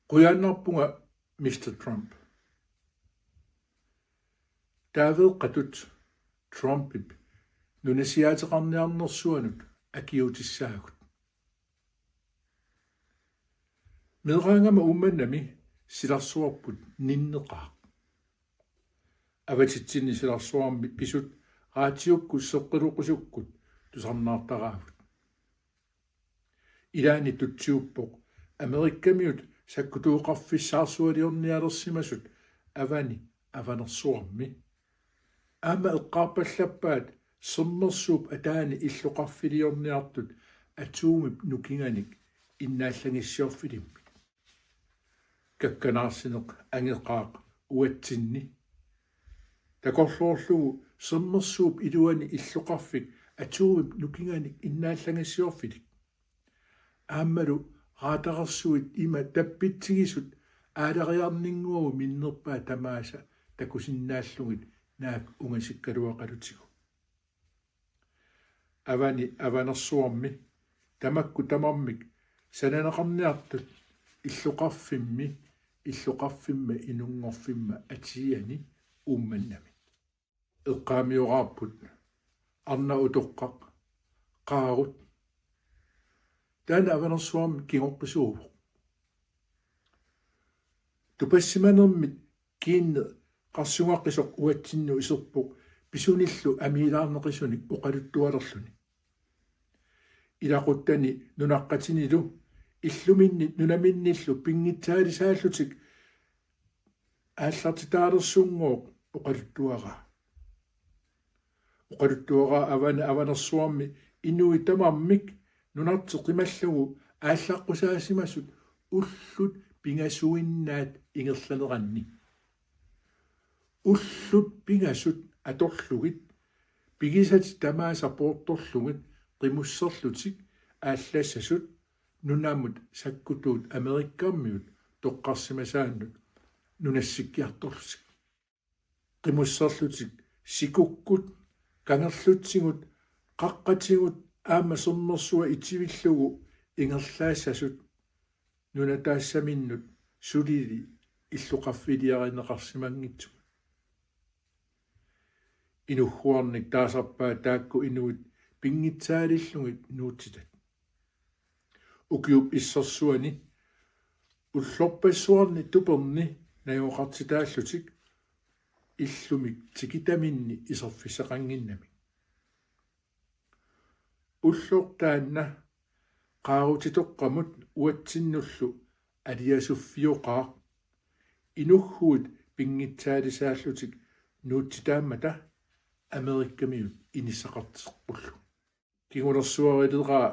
Quyanarpunga Mr. Trump. Taaveq qatut Trumpip nunasiaateqarniarnersuanut akiutissaagut. Medrangama ummannami silarsuarput ninneqaaq. Avatitsinni silarsuarmi pisut raatiukku seqqiluqusukkut tusarnaartaraavut. Ilaani tutsiuppoq Amerikkamiut sakkutuuqarfissaarsualiornialersimasut avani avanersuarmi aama eqqaarpallappaat semmersuup ataani illuqarfiliorniartut atuumip nukinganik innaallangissiorfilimmi kakkanaarsineq angeqaaq uatsinni takorluorlugu semmersuup iluani illuqarfik atuumip nukinganik innaallangissiorfilik aammalu raataqarsuit ima tappitsigisut aalariarninguagu minnerpaa tamaasa takusinnaallungit naak ungasikkaluaqalutigu avani avanersuarmi tamakku tamarmik sananeqarniartut illuqarfimma inungorfimma atiani ummannami eqqaamiuqaarput arna utoqqaq qaarut taana avanersuarmi kingoqqisuuvuq tupassimanermit kiinne qarsungaqisoq uatsinnu iserpuq pisunillu amiilaarneqisunik uqaluttualerluni ilaquttani nunaqqatinilu illuminni nunaminnillu pinngitsaalisaallutik aallartitaalersunngooq uqaluttuaraa avanersuarmi inui tamarmik nunarteqimallugu ааllaqqusaassimasut ullut pingasuinnaat ingerlaneranni ullut pingasut atorlugit pigisat tamaasa poortorlugit qimusserlutik ааllassasut nunamut sakkutuut Amerikkammiut toqqarsimasaannut nunassikkiartorsik qimusserlutik sikukkut kangerlutsigut qaqqatigut aama semmersua itivillugu ingerlaassasut nunataassaminnut sulili illuqarfiliarineqarsimangitsu inugguarnik taasarpaa taakku inuit pinngitsaalillungit nuutitat ukiup issersuani ullorpassuarni tuperni najoqartitaallutik illumik tikitaminni iserfissaqanginnami ullortaanna qaarutitoqqamut uatsinullu aliasuffioqaaq inugguut pinngitsaalisaallutik nuutsitaammata Amerikkamiut inissaqartequllu kingulersuarileraa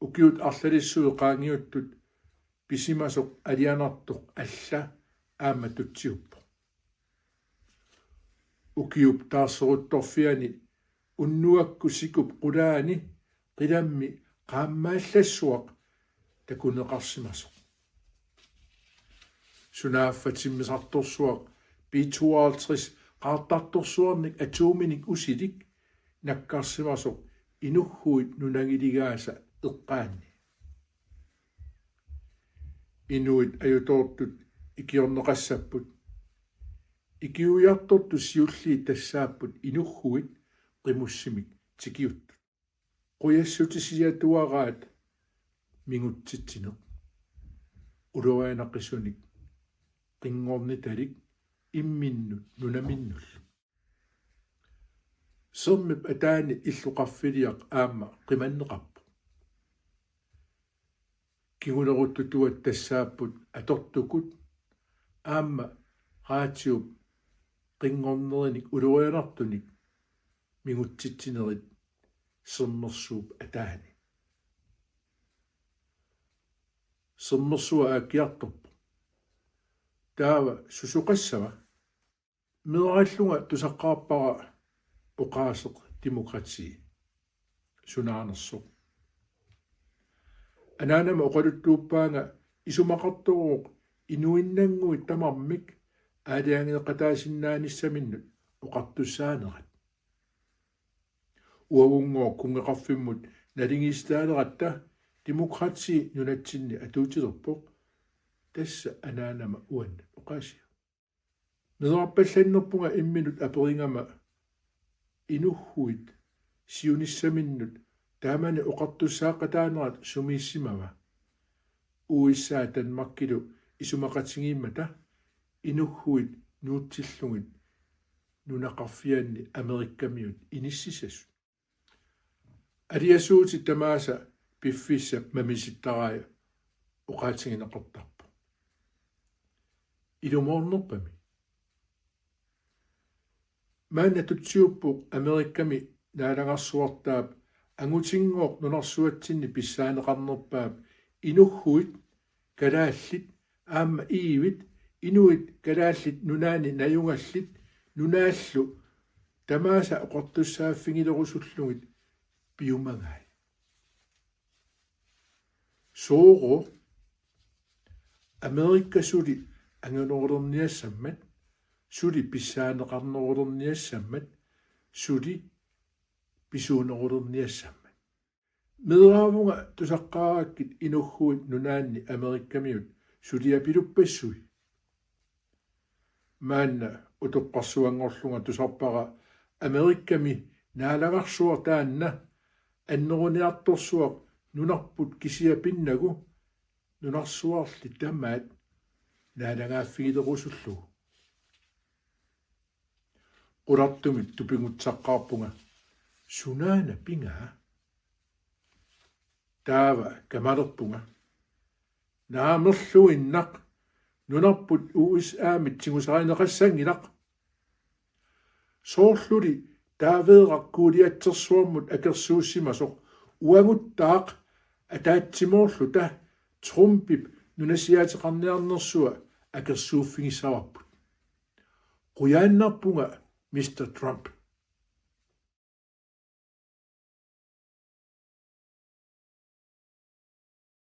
ukiut arlalissuu qaangiuttut pisimasoq alianartoq alla aama tutsiuppo ukiup taasseruttorfiani unnuakku sikup qulaani qilammi qaammaallassuaq takuneqarsimasoq sunaaffatimmisartorsuaq B52 qaartartorsuarnik atuuminik usilik nakkarsimasoq inugguit nunagiligaasa eqqaanni inuit ajutortut ikiorneqassapput ikiujartortu siulliit tassaapput inugguit qimussimik tikiuttut quyassutisiatuaraat mingutsitsineq uluaanaqisunik qingornitalik imminnut nunaminnul sermip ataani illuqarfiliaq aamma qimanneqarpu kiguleruttutuat tassaapput atortukut aamma raatiup qingornerinik uluaanartunik mingutsitsinerit sermersuup ataani sermersua aakiartorpu taava susuqassava meerallunga tusaqqaarpara uqaaseq demokrati sunaanersuq anaanama uqaluttuuppaanga isumaqartoruuq inuinnanguit tamarmik aaliangeqataasinnaanissaminnut uqartussaanerat uavunngoo kungeqarfimmut nalingistaaleqatta demokrati nunatsinni atuutilerpoq tässä anaanama uanna uqasia mederpallannerpunga imminut aperingama inuhhuit siunissaminnut taamani oqartussaaqataanerat sumiissimava uissaa Danmarkilu isumaqatingiimmata inuhhuit nuutsillungit nunaqarfianni Amerikkamiut inissisassu aliasuuti tamaasa piffissa mamisittaraaya uqaatingineqartarpu ilumornerpami maanna tutsiuppuq Amerikkami naalangarsuartaap angutinngooq nunarsuatsinni pissaaneqarnerpaap inuhhuit kalaallit aamma iivit inuit kalaallit nunaani najungallit nunaallu tamaasa oqartussaaffingilorussullugit piumangai sooro Amerikka suli anganorlerniassammat suli pissaaneqarnerullerniassammat suli pisuunerullerniassammat mederaavunga tusaqqaarakkit inuhhuit nunaanni Amerikkamiut suliapiluppassui maanna utoqqarsuangorlunga tusarpara Amerikkami naalagarsuar taanna anneruniartorsuaq nunarput kisiapinnagu nunarsuarli tamaat naalangaaffigilorussullugu qulartumit tupingutsaqqaarpunga sunaana pingaa taava kamalerpunga naamerluinnaq nunarput USAmit singusarineqassangilaq soorluli taaveeqarkuuliatsersuarmut akersuussimasoq uaguttaaq ataatsimoorlu ta Trumpip nunasiaateqarniarnersua akersuuffingissavarput quyaannarpunga Mr. Trump